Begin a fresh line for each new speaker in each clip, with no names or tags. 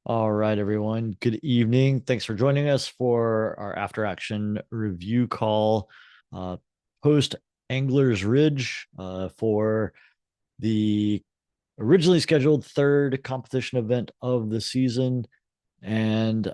All right, everyone. Good evening. Thanks for joining us for our after action review call uh, post Anglers Ridge for the originally scheduled third competition event of the season. And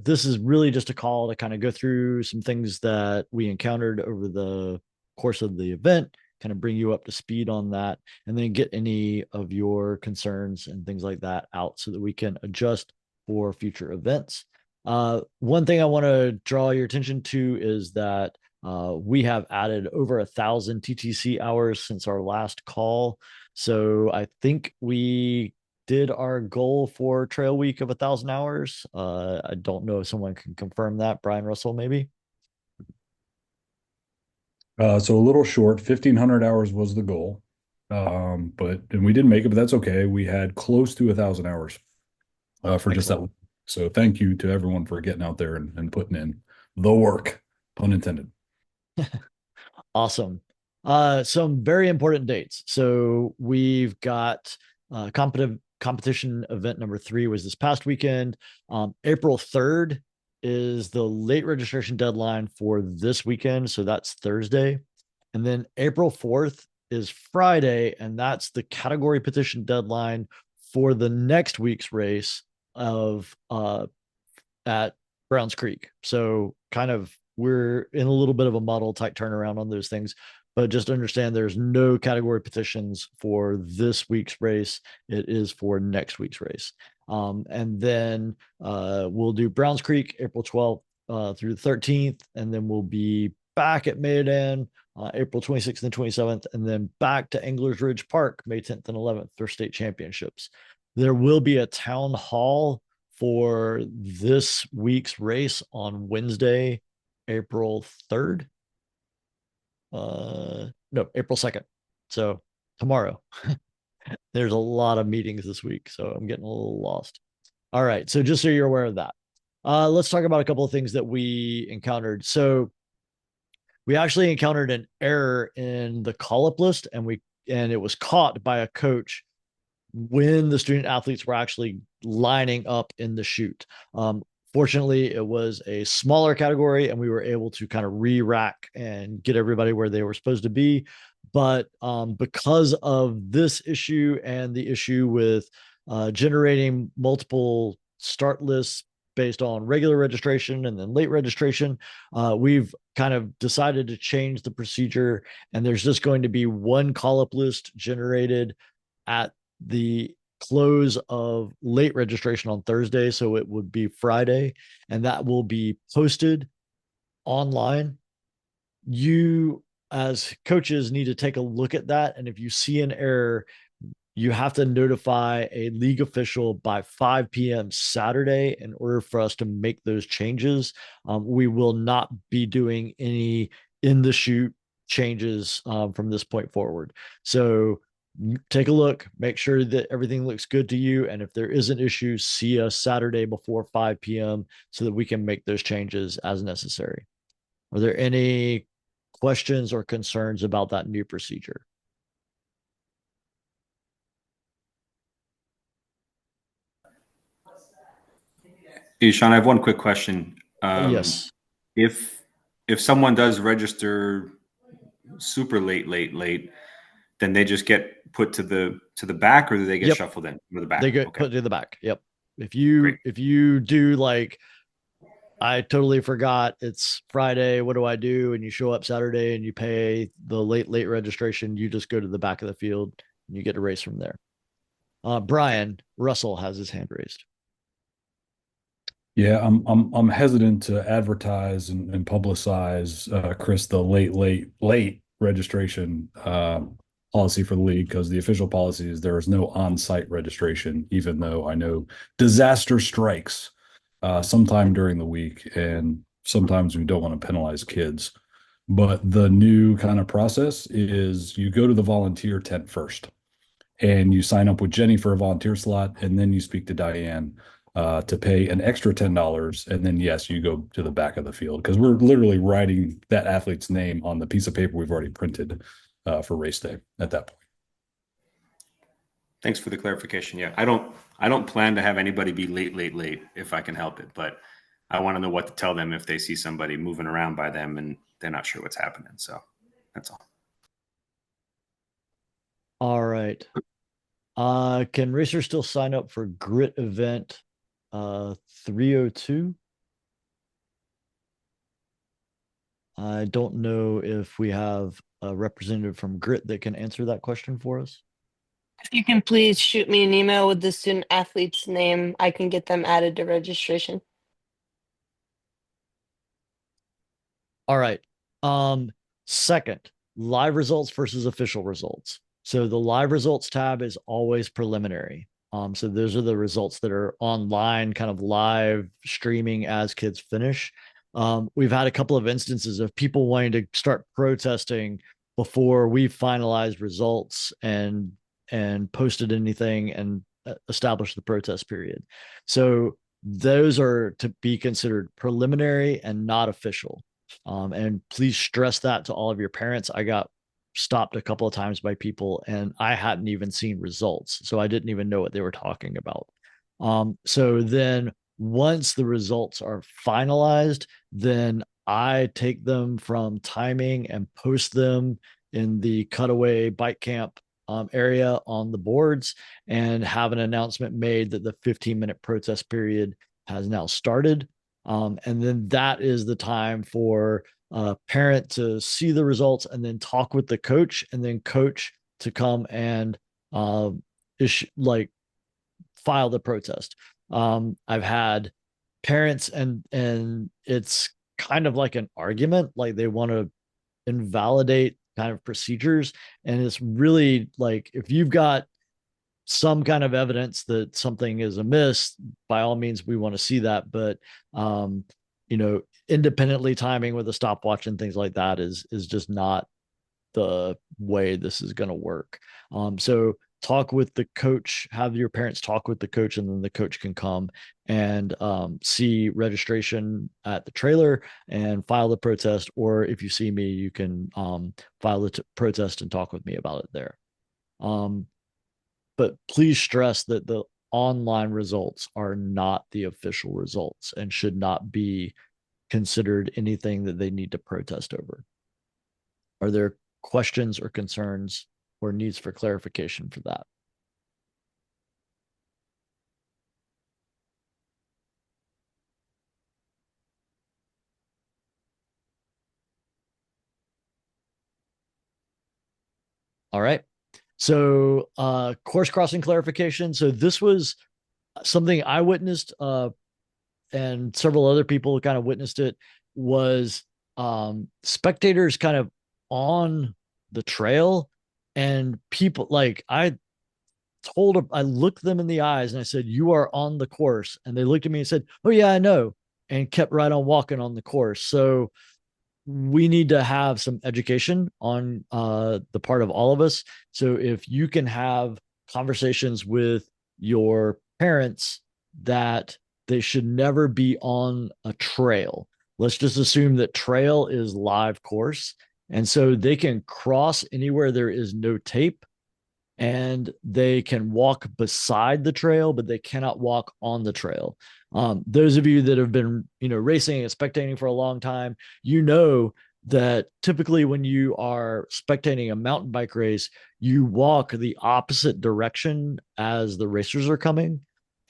this is really just a call to kind of go through some things that we encountered over the course of the event, kind of bring you up to speed on that, and then get any of your concerns and things like that out so that we can adjust for future events. One thing I want to draw your attention to is that we have added over 1,000 TTC hours since our last call. So I think we did our goal for trail week of 1,000 hours. I don't know if someone can confirm that. Brian Russell, maybe.
So a little short, 1,500 hours was the goal. But and we didn't make it, but that's okay. We had close to 1,000 hours for just that.
Excellent.
So thank you to everyone for getting out there and putting in the work, pun intended.
Awesome. Some very important dates. So we've got competition event number 3 was this past weekend. April 3rd is the late registration deadline for this weekend. So that's Thursday. And then April 4th is Friday, and that's the category petition deadline for the next week's race of at Browns Creek. So kind of we're in a little bit of a model tight turnaround on those things. But just understand there's no category petitions for this week's race. It is for next week's race. And then we'll do Browns Creek April 12th through the 13th. And then we'll be back at Mayodan April 26th and 27th. And then back to Anglers Ridge Park May 10th and 11th for state championships. There will be a town hall for this week's race on Wednesday, April 3rd. No, April 2nd. So tomorrow. There's a lot of meetings this week, so I'm getting a little lost. All right, so just so you're aware of that. Let's talk about a couple of things that we encountered. So we actually encountered an error in the call-up list, and it was caught by a coach when the student athletes were actually lining up in the chute. Fortunately, it was a smaller category, and we were able to kind of re-rack and get everybody where they were supposed to be. But because of this issue and the issue with generating multiple start lists based on regular registration and then late registration, we've kind of decided to change the procedure, and there's just going to be one call-up list generated at the close of late registration on Thursday. So it would be Friday, and that will be posted online. You, as coaches, need to take a look at that. And if you see an error, you have to notify a league official by 5 p.m. Saturday in order for us to make those changes. We will not be doing any in the chute changes from this point forward. So take a look, make sure that everything looks good to you. And if there is an issue, see us Saturday before 5 p.m. so that we can make those changes as necessary. Are there any questions or concerns about that new procedure?
Hey, Sean, I have one quick question.
Yes.
If if someone does register super late, then they just get put to the back, or do they get
Yep.
shuffled in to the
They
back?
get
Okay,
put to the back. Yep. If
great.
you do like I totally forgot it's Friday, what do I do? And you show up Saturday and you pay the late registration, you just go to the back of the field and you get to race from there.
Okay.
Brian Russell has his hand raised.
Yeah, I'm hesitant to advertise and publicize, Chris, the late registration policy for the league, because the official policy is there is no on-site registration, even though I know disaster strikes sometime during the week, and sometimes we don't want to penalize kids. But the new kind of process is you go to the volunteer tent first and you sign up with Jenny for a volunteer slot, and then you speak to Diane to pay an extra $10, and then yes, you go to the back of the field because we're literally writing that athlete's name on the piece of paper we've already printed for race day at that point.
Thanks for the clarification. Yeah, I don't plan to have anybody be late if I can help it, but I want to know what to tell them if they see somebody moving around by them and they're not sure what's happening. So that's all.
All right. Can racers still sign up for grit event 302? I don't know if we have a representative from Grit that can answer that question for us.
If you can please shoot me an email with the student athlete's name, I can get them added to registration.
All right. Second, live results versus official results. So the live results tab is always preliminary. So those are the results that are online, kind of live streaming as kids finish. We've had a couple of instances of people wanting to start protesting before we finalized results and posted anything and established the protest period. So those are to be considered preliminary and not official. And please stress that to all of your parents. I got stopped a couple of times by people and I hadn't even seen results. So I didn't even know what they were talking about. So then once the results are finalized, then I take them from timing and post them in the cutaway bike camp area on the boards and have an announcement made that the 15-minute protest period has now started. And then that is the time for a parent to see the results and then talk with the coach, and then coach to come and file the protest. I've had parents and it's kind of like an argument, like they want to invalidate kind of procedures, and it's really like if you've got some kind of evidence that something is amiss, by all means, we want to see that. But independently timing with a stopwatch and things like that is just not the way this is going to work. So talk with the coach, have your parents talk with the coach, and then the coach can come and see registration at the trailer and file the protest. Or if you see me, you can file the protest and talk with me about it there. But please stress that the online results are not the official results and should not be considered anything that they need to protest over. Are there questions or concerns or needs for clarification for that? All right. So course crossing clarification. So this was something I witnessed and several other people kind of witnessed it, was spectators kind of on the trail, and people like I looked them in the eyes and I said, "You are on the course." And they looked at me and said, "Oh yeah, I know," and kept right on walking on the course. So we need to have some education on the part of all of us. So if you can have conversations with your parents that they should never be on a trail. Let's just assume that trail is live course. And so they can cross anywhere there is no tape, and they can walk beside the trail, but they cannot walk on the trail. Those of you that have been, racing and spectating for a long time, that typically when you are spectating a mountain bike race, you walk the opposite direction as the racers are coming.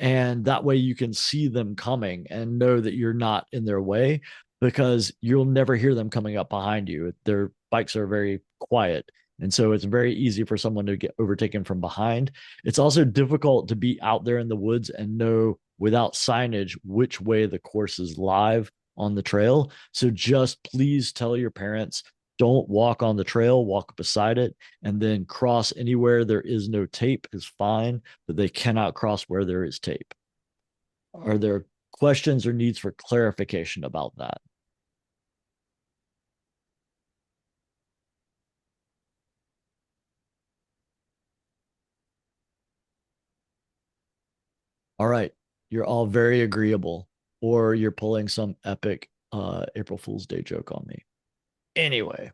And that way you can see them coming and know that you're not in their way, because you'll never hear them coming up behind you. Their bikes are very quiet. And so it's very easy for someone to get overtaken from behind. It's also difficult to be out there in the woods and know without signage which way the course is live on the trail. So just please tell your parents, don't walk on the trail, walk beside it, and then cross anywhere there is no tape is fine, but they cannot cross where there is tape. Are there questions or needs for clarification about that? All right. You're all very agreeable, or you're pulling some epic April Fool's Day joke on me. Anyway,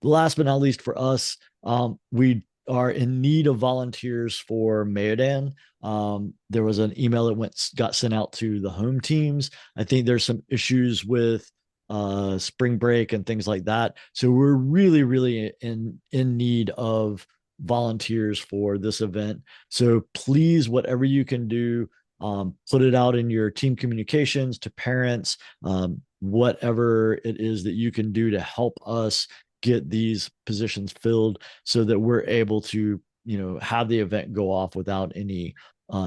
last but not least for us, we are in need of volunteers for Mayodan. There was an email that got sent out to the home teams. I think there's some issues with spring break and things like that. So we're really, really in need of volunteers for this event. So please, whatever you can do, put it out in your team communications to parents, whatever it is that you can do to help us get these positions filled so that we're able to, have the event go off without any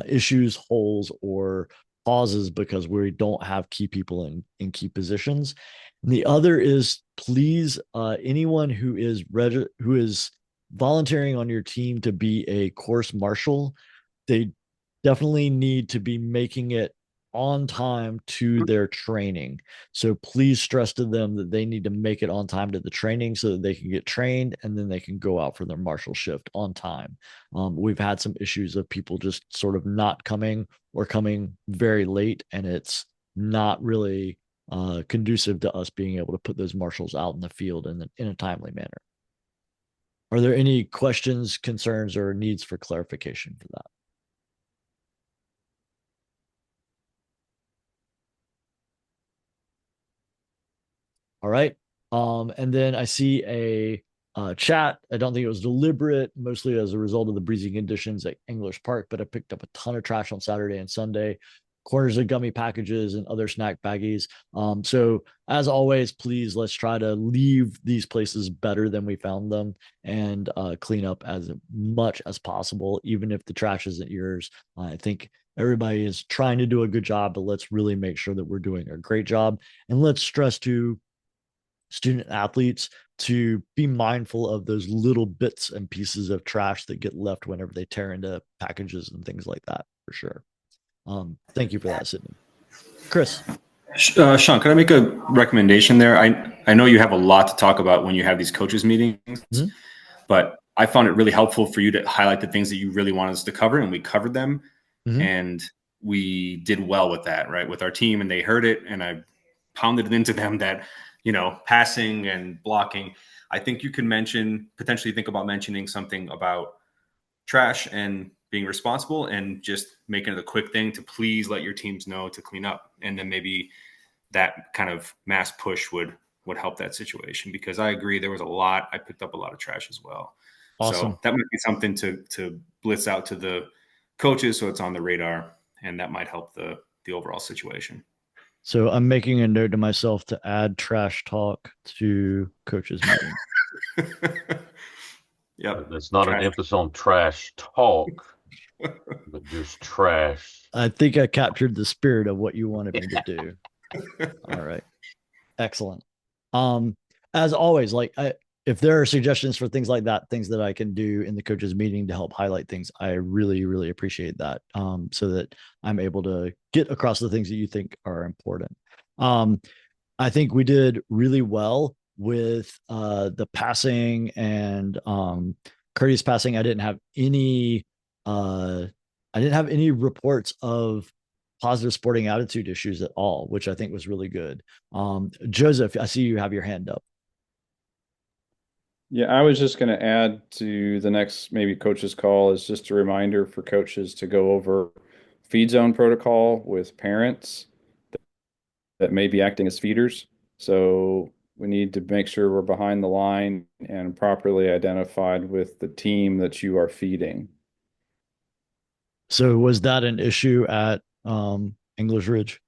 issues, holes, or pauses because we don't have key people in key positions. And the other is please, anyone who is volunteering on your team to be a course marshal, they definitely need to be making it on time to their training. So please stress to them that they need to make it on time to the training so that they can get trained and then they can go out for their marshal shift on time. We've had some issues of people just sort of not coming or coming very late, and it's not really conducive to us being able to put those marshals out in the field in a timely manner. Are there any questions, concerns, or needs for clarification for that? All right. And then I see a chat. I don't think it was deliberate, mostly as a result of the breezy conditions at English Park, but I picked up a ton of trash on Saturday and Sunday, corners of gummy packages and other snack baggies. So as always, please, let's try to leave these places better than we found them and clean up as much as possible, even if the trash isn't yours. I think everybody is trying to do a good job, but let's really make sure that we're doing a great job. And let's stress to student athletes to be mindful of those little bits and pieces of trash that get left whenever they tear into packages and things like that, for sure. Thank you for that, Sydney. Chris.
Sean, could I make a recommendation there? I know you have a lot to talk about when you have these coaches meetings, but I found it really helpful for you to highlight the things that you really wanted us to cover, and we covered them, and we did well with that, right? With our team, and they heard it, and I pounded it into them that, passing and blocking. I think you can potentially think about mentioning something about trash and being responsible, and just making it a quick thing to please let your teams know to clean up. And then maybe that kind of mass push would help that situation, because I agree there was I picked up a lot of trash as well.
Awesome.
So that might be something to blitz out to the coaches so it's on the radar, and that might help the overall situation.
So I'm making a note to myself to add trash talk to coaches meeting.
Yep.
It's not an emphasis on trash talk, but just trash.
I think I captured the spirit of what you wanted me to do. All right. Excellent. As always, if there are suggestions for things like that, things that I can do in the coaches meeting to help highlight things, I really, really appreciate that. So that I'm able to get across the things that you think are important. I think we did really well with the passing and courteous passing. I didn't have any reports of positive sporting attitude issues at all, which I think was really good. Joseph, I see you have your hand up.
Yeah, I was just going to add to the next maybe coaches call is just a reminder for coaches to go over feed zone protocol with parents that may be acting as feeders. So we need to make sure we're behind the line and properly identified with the team that you are feeding.
So was that an issue at English Ridge?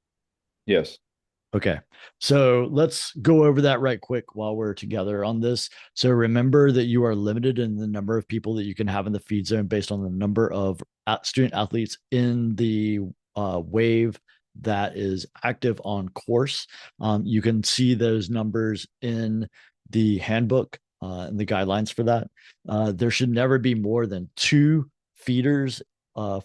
Yes.
Okay. So let's go over that right quick while we're together on this. So remember that you are limited in the number of people that you can have in the feed zone based on the number of student athletes in the wave that is active on course. You can see those numbers in the handbook and the guidelines for that. There should never be more than 2 feeders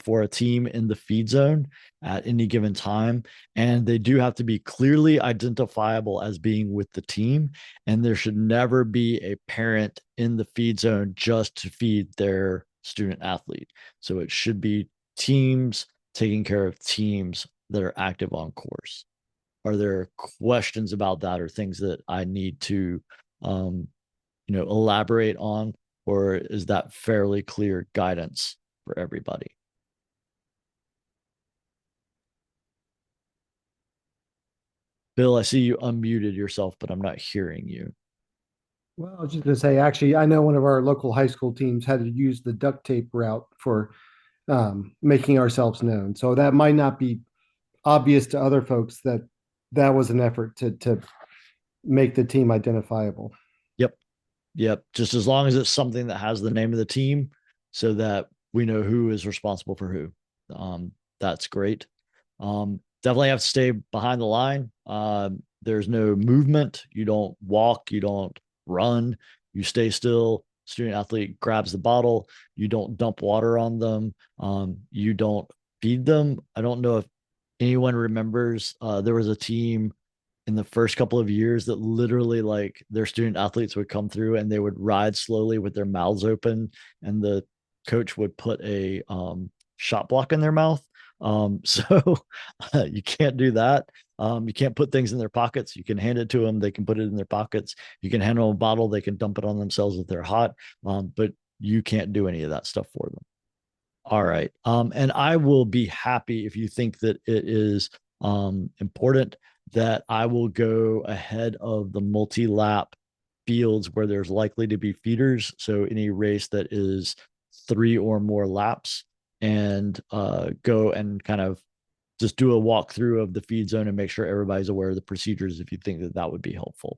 for a team in the feed zone at any given time. And they do have to be clearly identifiable as being with the team. And there should never be a parent in the feed zone just to feed their student athlete. So it should be teams taking care of teams that are active on course. Are there questions about that or things that I need to, elaborate on or is that fairly clear guidance for everybody? Bill, I see you unmuted yourself, but I'm not hearing you.
Well, I was just going to say, actually, I know one of our local high school teams had to use the duct tape route for making ourselves known. So that might not be obvious to other folks that that was an effort to make the team identifiable.
Yep. Just as long as it's something that has the name of the team so that we know who is responsible for who. That's great. Definitely have to stay behind the line. There's no movement. You don't walk. You don't run. You stay still. Student athlete grabs the bottle. You don't dump water on them. You don't feed them. I don't know if anyone remembers. There was a team in the first couple of years that literally like their student athletes would come through and they would ride slowly with their mouths open, and the coach would put a shot block in their mouth. So you can't do that. You can't put things in their pockets. You can hand it to them. They can put it in their pockets. You can hand them a bottle. They can dump it on themselves if they're hot. But you can't do any of that stuff for them. All right. And I will be happy if you think that it is important that I will go ahead of the multi-lap fields where there's likely to be feeders. So any race that is 3 or more laps, and go and kind of just do a walkthrough of the feed zone and make sure everybody's aware of the procedures if you think that that would be helpful.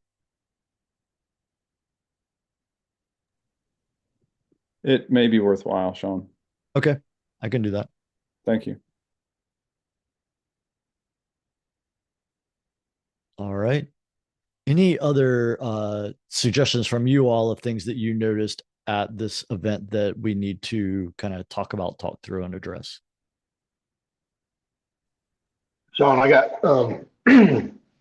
It may be worthwhile, Sean.
Okay, I can do that.
Thank you.
All right. Any other suggestions from you all of things that you noticed at this event that we need to kind of talk about, talk through, and address?
Sean, I got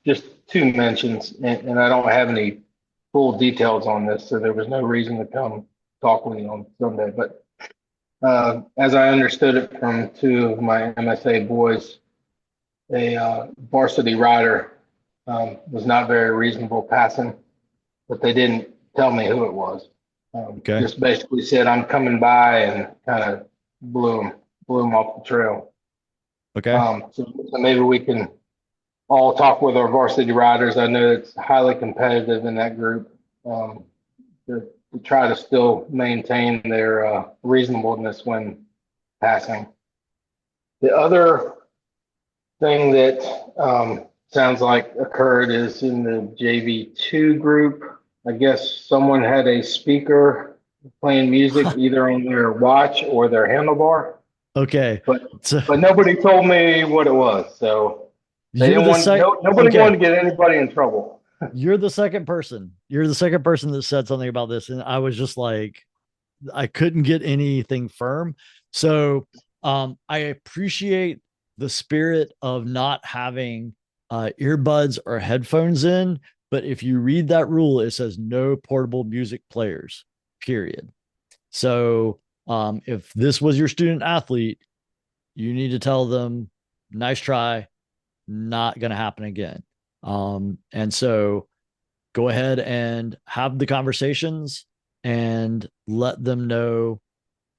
just 2 mentions, and I don't have any full details on this, so there was no reason to come talk with you on Sunday. But as I understood it from 2 of my MSA boys, a varsity rider was not very reasonable passing, but they didn't tell me who it was.
Okay.
Just basically said, I'm coming by, and kind of blew him off the trail.
Okay.
So maybe we can all talk with our varsity riders. I know it's highly competitive in that group, to try to still maintain their reasonableness when passing. The other thing that sounds like occurred is in the JV2 group. I guess someone had a speaker playing music either on their watch or their handlebar.
Okay.
But nobody told me what it was, so they didn't want nobody wanted to get anybody in trouble.
You're the second person. You're the second person that said something about this, and I was just like, I couldn't get anything firm. So I appreciate the spirit of not having earbuds or headphones in, but if you read that rule, it says no portable music players, period. So if this was your student athlete, you need to tell them, nice try, not going to happen again. And so go ahead and have the conversations and let them know.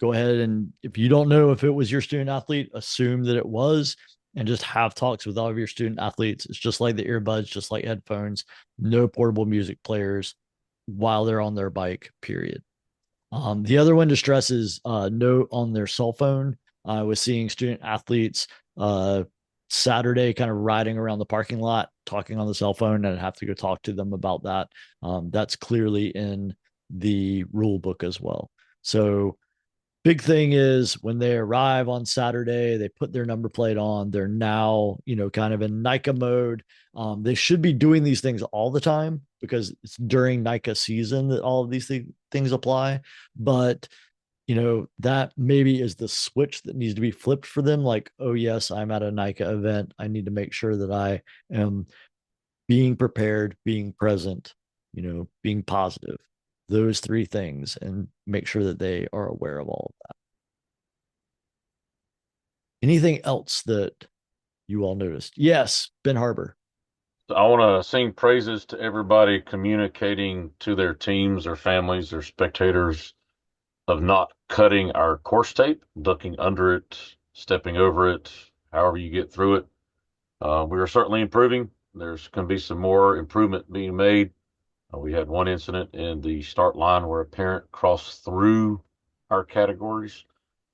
Go ahead, and if you don't know if it was your student athlete, assume that it was, and just have talks with all of your student athletes. It's just like the earbuds, just like headphones, no portable music players while they're on their bike, period. The other one to stress is no on their cell phone. I was seeing student athletes Saturday kind of riding around the parking lot, talking on the cell phone, and I'd have to go talk to them about that. That's clearly in the rule book as well. So big thing is when they arrive on Saturday, they put their number plate on. They're now, kind of in NICA mode. They should be doing these things all the time because it's during NICA season that all of these things apply. But, that maybe is the switch that needs to be flipped for them. Like, oh, yes, I'm at a NICA event. I need to make sure that I am being prepared, being present, being positive. Those 3 things, and make sure that they are aware of all of that. Anything else that you all noticed? Yes, Ben Harbor.
I want to sing praises to everybody communicating to their teams, their families, their spectators of not cutting our course tape, ducking under it, stepping over it, however you get through it. We are certainly improving. There's going to be some more improvement being made. We had one incident in the start line where a parent crossed through our categories.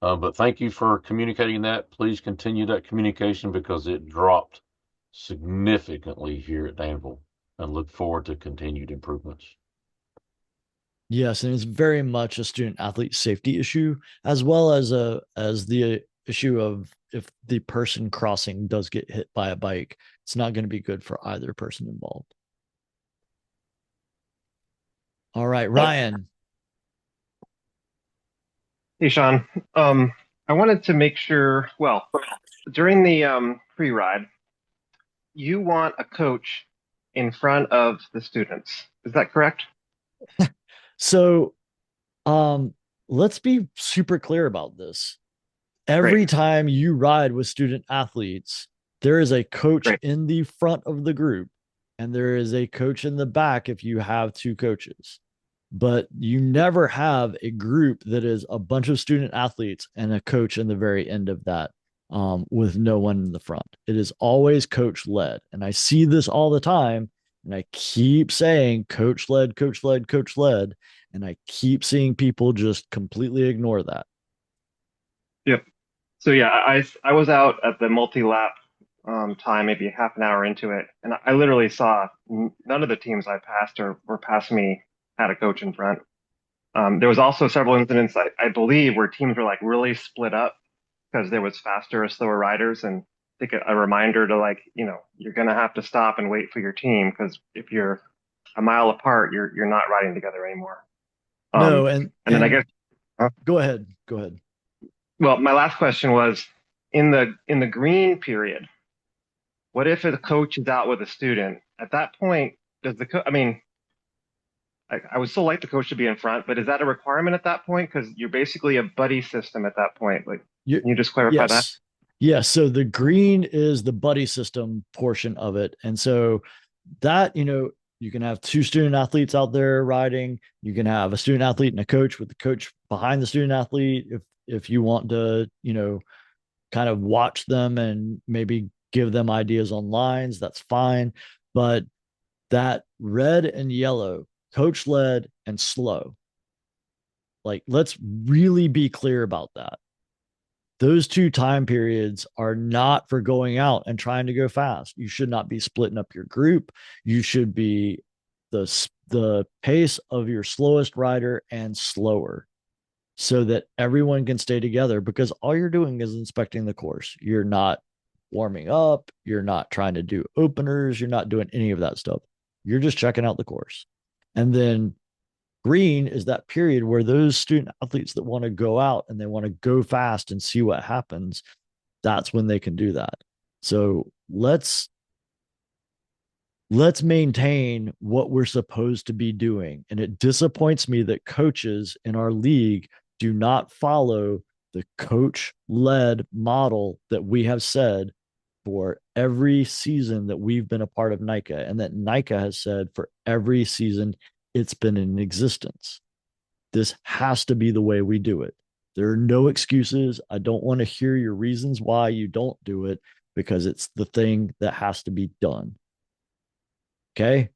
But thank you for communicating that. Please continue that communication because it dropped significantly here at Danville, and look forward to continued improvements.
Yes, and it's very much a student athlete safety issue, as well as the issue of if the person crossing does get hit by a bike, it's not going to be good for either person involved. All right, Ryan.
Hey, Sean. I wanted to make sure, well, during the pre-ride, you want a coach in front of the students. Is that correct?
So, let's be super clear about this. Every
Great.
time you ride with student athletes, there is a coach
Great.
in the front of the group, and there is a coach in the back if you have two coaches. But you never have a group that is a bunch of student athletes and a coach in the very end of that, with no one in the front. It is always coach led. And I see this all the time. And I keep saying coach led, coach led, coach led. And I keep seeing people just completely ignore that.
Yep. So yeah, I was out at the multi-lap time, maybe half an hour into it, and I literally saw none of the teams I passed or were past me had a coach in front. There was also several incidents, I believe, where teams were like really split up because there was faster or slower riders, and I think a reminder to, like, you're going to have to stop and wait for your team, because if you're a mile apart, you're not riding together anymore.
No,
and then I guess
go ahead.
well, my last question was, in the green period, what if the coach is out with a student? At that point, does the I mean, I would still like the coach to be in front, but is that a requirement at that point? Because you're basically a buddy system at that point. Like, can you just clarify that?
Yes. So the green is the buddy system portion of it. And so that, you can have two student athletes out there riding. You can have a student athlete and a coach, with the coach behind the student athlete. If you want to, kind of watch them and maybe give them ideas on lines, that's fine. But that red and yellow, coach led and slow, like, let's really be clear about that. Those two time periods are not for going out and trying to go fast. You should not be splitting up your group. You should be the pace of your slowest rider and slower, so that everyone can stay together, because all you're doing is inspecting the course. You're not warming up. You're not trying to do openers. You're not doing any of that stuff. You're just checking out the course. And then green is that period where those student athletes that want to go out and they want to go fast and see what happens, that's when they can do that. So let's maintain what we're supposed to be doing. And it disappoints me that coaches in our league do not follow the coach-led model that we have said for every season that we've been a part of NICA, and that NICA has said for every season it's been in existence. This has to be the way we do it. There are no excuses. I don't want to hear your reasons why you don't do it, because it's the thing that has to be done. Okay?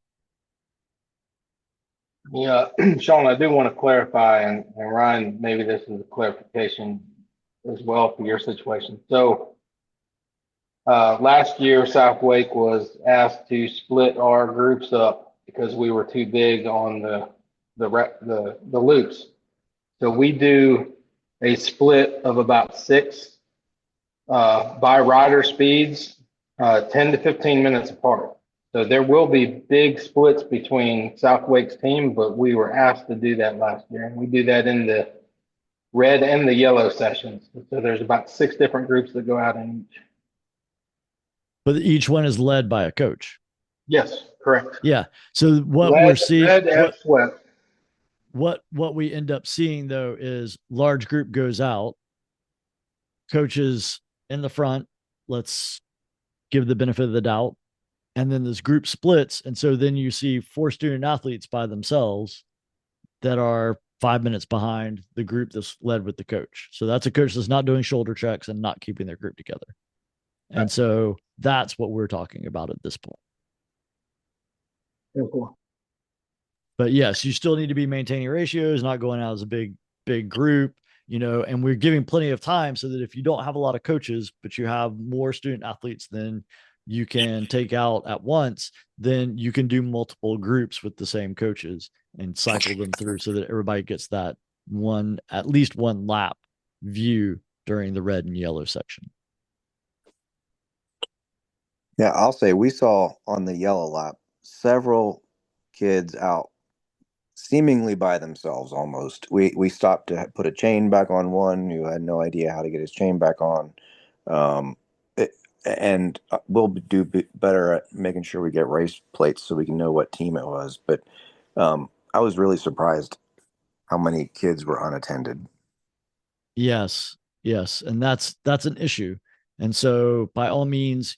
Yeah, Sean, I do want to clarify, and Ryan, maybe this is a clarification as well for your situation. So last year, South Wake was asked to split our groups up because we were too big on the loops. So we do a split of about 6 by rider speeds, 10 to 15 minutes apart. So there will be big splits between South Wake's team, but we were asked to do that last year. And we do that in the red and the yellow sessions. So there's about 6 different groups that go out in each.
But each one is led by a coach.
Yes, correct.
Yeah. So what we're seeing, what we end up seeing though is large group goes out, coaches in the front, let's give the benefit of the doubt. And then this group splits. And so then you see 4 student athletes by themselves that are 5 minutes behind the group that's led with the coach. So that's a coach that's not doing shoulder checks and not keeping their group together. And so that's what we're talking about at this point. But yes, you still need to be maintaining ratios, not going out as a big group, and we're giving plenty of time so that if you don't have a lot of coaches, but you have more student athletes than you can take out at once, then you can do multiple groups with the same coaches and cycle them through so that everybody gets that at least one lap view during the red and yellow section.
Yeah, I'll say we saw on the yellow lap several kids out seemingly by themselves almost. We stopped to put a chain back on one who had no idea how to get his chain back on. And we'll do better at making sure we get race plates so we can know what team it was. But I was really surprised how many kids were unattended.
Yes. And that's an issue. And so by all means,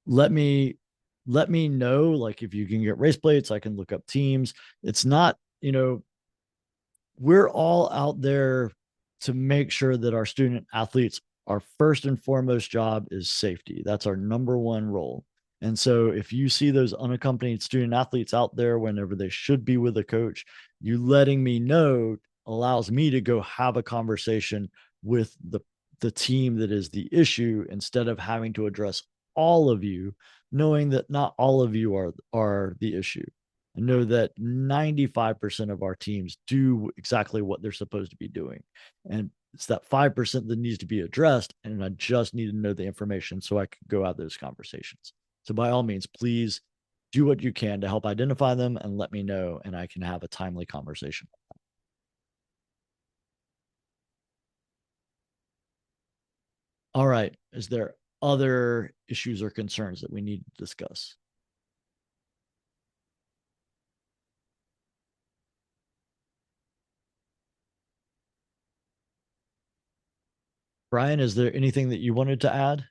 let me know, like, if you can get race plates, I can look up teams. It's not, we're all out there to make sure that our student athletes, our first and foremost job is safety. That's our number one role. And so if you see those unaccompanied student athletes out there whenever they should be with a coach, you letting me know allows me to go have a conversation with the team that is the issue, instead of having to address all of you, knowing that not all of you are the issue. I know that 95% of our teams do exactly what they're supposed to be doing. And it's that 5% that needs to be addressed. And I just need to know the information so I can go have those conversations. So by all means, please do what you can to help identify them and let me know, and I can have a timely conversation. All right. Is there other issues or concerns that we need to discuss? Brian, is there anything that you wanted to add?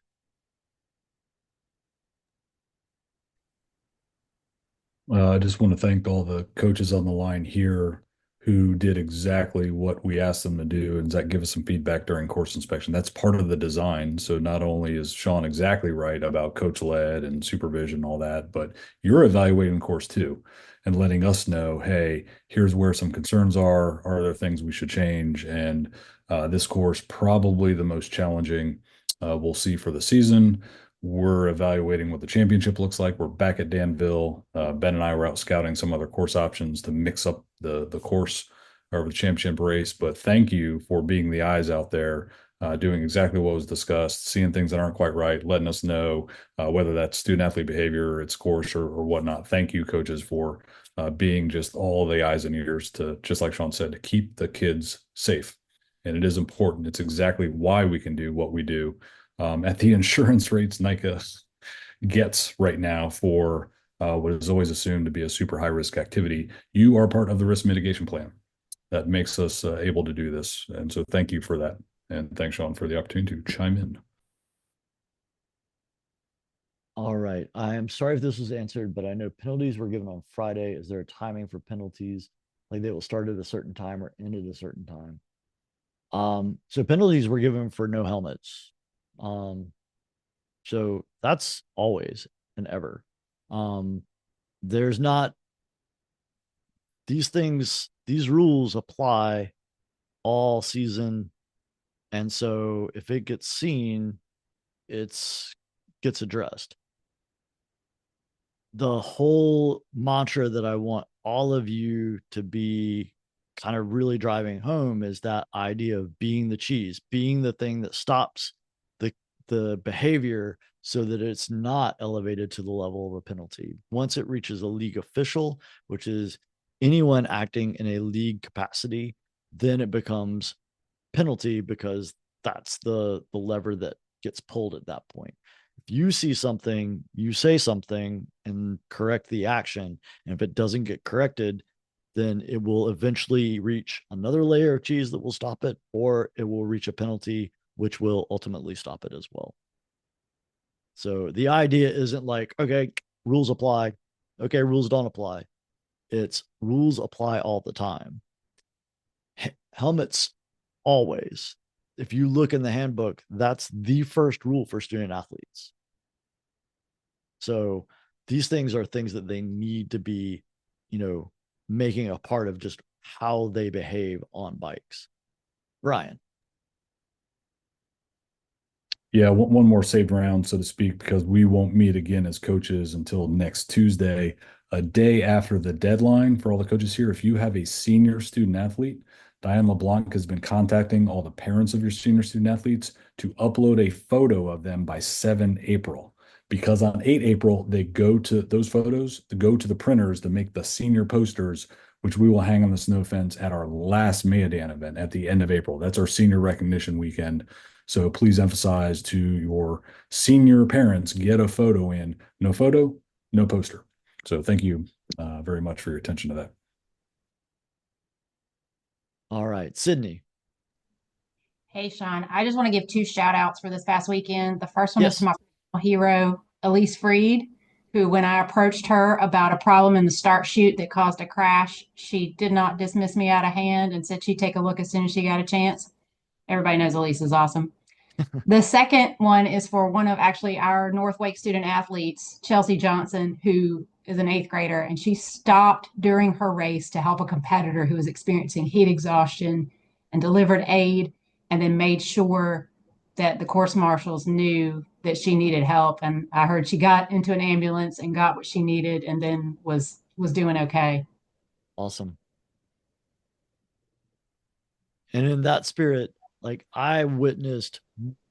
I just want to thank all the coaches on the line here who did exactly what we asked them to do, and that give us some feedback during course inspection. That's part of the design. So not only is Sean exactly right about coach led and supervision, all that, but you're evaluating course too and letting us know, hey, here's where some concerns are. Are there things we should change? And this course, probably the most challenging we'll see for the season. We're evaluating what the championship looks like. We're back at Danville. Ben and I were out scouting some other course options to mix up the course or the championship race. But thank you for being the eyes out there, doing exactly what was discussed, seeing things that aren't quite right, letting us know whether that's student athlete behavior, it's course or whatnot. Thank you, coaches, for being just all the eyes and ears to, just like Sean said, to keep the kids safe. And it is important. It's exactly why we can do what we do. At the insurance rates NICA gets right now for what is always assumed to be a super high risk activity, you are part of the risk mitigation plan that makes us able to do this. And so thank you for that. And thanks, Sean, for the opportunity to chime in.
All right. I am sorry if this was answered, but I know penalties were given on Friday. Is there a timing for penalties? Like they will start at a certain time or end at a certain time? So penalties were given for no helmets. So that's always and ever. There's not these rules apply all season. And so if it gets seen, gets addressed. The whole mantra that I want all of you to be kind of really driving home is that idea of being the cheese, being the thing that stops the behavior so that it's not elevated to the level of a penalty. Once it reaches a league official, which is anyone acting in a league capacity, then it becomes penalty, because that's the lever that gets pulled at that point. If you see something, you say something and correct the action. And if it doesn't get corrected, then it will eventually reach another layer of cheese that will stop it, or it will reach a penalty, which will ultimately stop it as well. So the idea isn't like, okay, rules apply. Okay, rules don't apply. It's rules apply all the time. Helmets always. If you look in the handbook, that's the first rule for student athletes. So these things are things that they need to be, making a part of just how they behave on bikes. Brian.
Yeah, one more saved round, so to speak, because we won't meet again as coaches until next Tuesday, a day after the deadline for all the coaches here. If you have a senior student athlete, Diane LeBlanc has been contacting all the parents of your senior student athletes to upload a photo of them by 7 April. Because on 8 April, they go to those photos to go to the printers to make the senior posters, which we will hang on the snow fence at our last Mayodan event at the end of April. That's our senior recognition weekend. So please emphasize to your senior parents, get a photo in. No photo, no poster. So thank you very much for your attention to that.
All right, Sydney.
Hey, Sean, I just want to give two shout outs for this past weekend. The first one is
Yes.
to my hero, Elise Freed, who, when I approached her about a problem in the start chute that caused a crash, she did not dismiss me out of hand and said she'd take a look as soon as she got a chance. Everybody knows Elise is awesome. The second one is for one of actually our North Wake student athletes, Chelsea Johnson, who is an eighth grader, and she stopped during her race to help a competitor who was experiencing heat exhaustion and delivered aid, and then made sure that the course marshals knew that she needed help. And I heard she got into an ambulance and got what she needed, and then was doing okay.
Awesome. And in that spirit, like I witnessed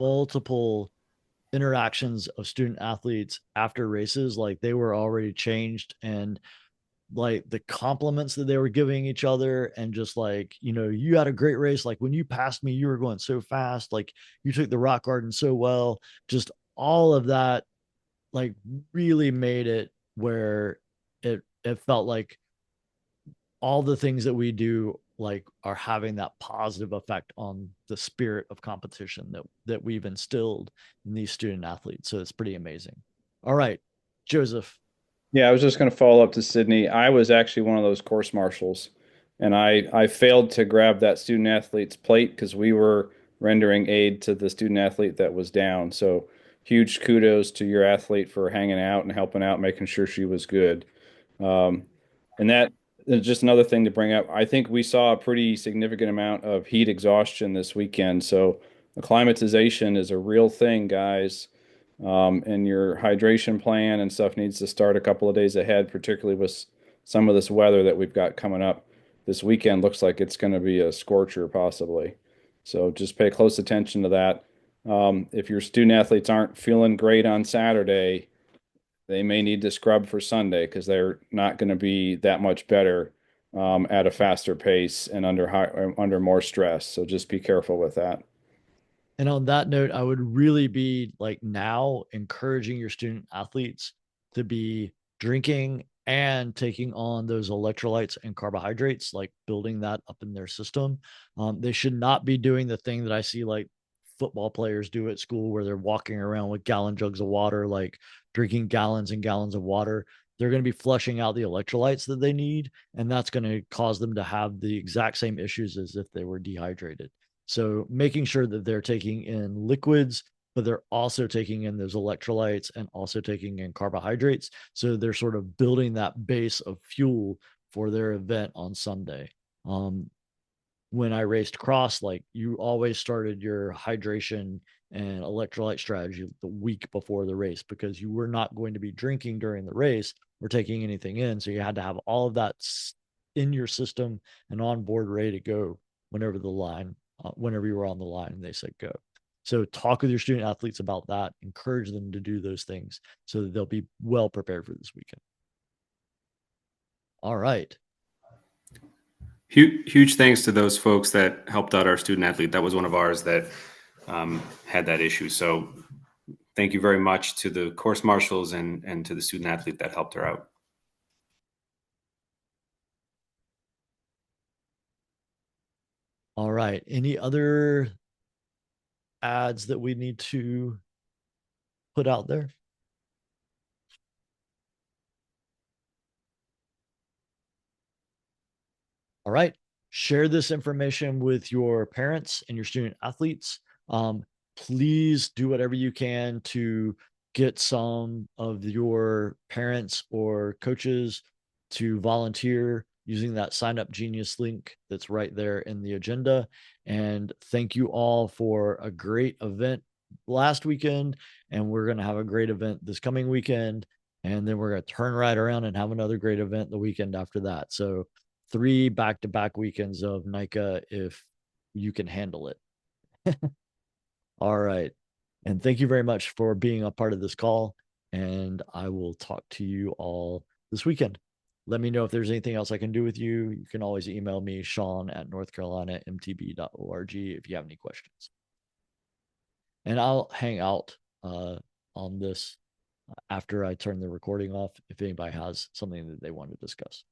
multiple interactions of student athletes after races, like they were already changed, and like the compliments that they were giving each other, and just like, you had a great race. Like when you passed me, you were going so fast. Like you took the rock garden so well. Just all of that, like really made it where it felt like all the things that we do like are having that positive effect on the spirit of competition that we've instilled in these student athletes. So it's pretty amazing. All right, Joseph.
Yeah, I was just going to follow up to Sydney. I was actually one of those course marshals, and I failed to grab that student athlete's plate because we were rendering aid to the student athlete that was down. So huge kudos to your athlete for hanging out and helping out, making sure she was good. Um, and that is just another thing to bring up. I think we saw a pretty significant amount of heat exhaustion this weekend. So acclimatization is a real thing, guys. And your hydration plan and stuff needs to start a couple of days ahead, particularly with some of this weather that we've got coming up. This weekend looks like it's going to be a scorcher, possibly. So just pay close attention to that. If your student athletes aren't feeling great on Saturday, they may need to scrub for Sunday because they're not going to be that much better at a faster pace and under more stress. So just be careful with that.
And on that note, I would really be like now encouraging your student athletes to be drinking and taking on those electrolytes and carbohydrates, like building that up in their system. They should not be doing the thing that I see like football players do at school where they're walking around with gallon jugs of water, like drinking gallons and gallons of water. They're going to be flushing out the electrolytes that they need, and that's going to cause them to have the exact same issues as if they were dehydrated. So making sure that they're taking in liquids, but they're also taking in those electrolytes and also taking in carbohydrates. So they're sort of building that base of fuel for their event on Sunday. When I raced cross, like you always started your hydration and electrolyte strategy the week before the race because you were not going to be drinking during the race or taking anything in. So you had to have all of that in your system and on board, ready to go whenever whenever you were on the line and they said go. So talk with your student athletes about that, encourage them to do those things so that they'll be well prepared for this weekend. All right.
Huge thanks to those folks that helped out our student athlete. That was one of ours that had that issue. So thank you very much to the course marshals and to the student athlete that helped her out.
All right. Any other ads that we need to put out there? All right. Share this information with your parents and your student athletes. Please do whatever you can to get some of your parents or coaches to volunteer using that sign up genius link that's right there in the agenda. And thank you all for a great event last weekend. And we're going to have a great event this coming weekend. And then we're going to turn right around and have another great event the weekend after that. So 3 back-to-back weekends of NICA if you can handle it. All right. And thank you very much for being a part of this call. And I will talk to you all this weekend. Let me know if there's anything else I can do with you. You can always email me, Sean at northcarolinamtb.org if you have any questions. And I'll hang out on this after I turn the recording off if anybody has something that they want to discuss.